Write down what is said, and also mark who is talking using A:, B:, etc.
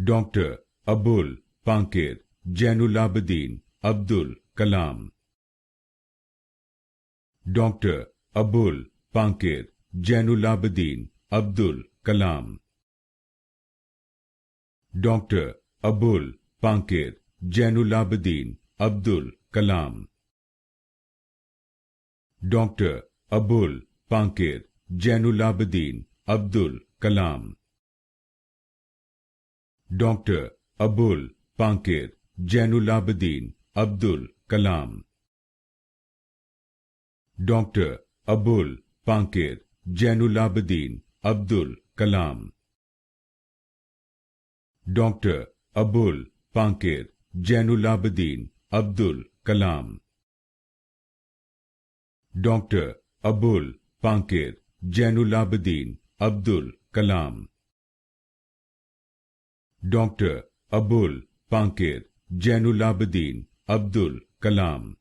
A: Dr. Abul, Pakir, Jainulabdeen, Abdul, Kalam. Dr. Abul, Pakir, Jainulabdeen, Abdul, Kalam. Dr. Abul, Pakir, Jainulabdeen, Abdul, Kalam. Dr. Abul, Pakir, Jainulabdeen, Abdul, Kalam. Dr. Abul, Pakir, Jainulabdeen, Abdul, Kalam. Dr. Abul, Pakir, Jainulabdeen, Abdul, Kalam. Dr. Abul, Pakir, Jainulabdeen, Abdul, Kalam. Dr. Abul, Pakir, Jainulabdeen, Abdul, Kalam. Dr. Abul, Pakir, Jainulabdeen, Abdul, Kalam.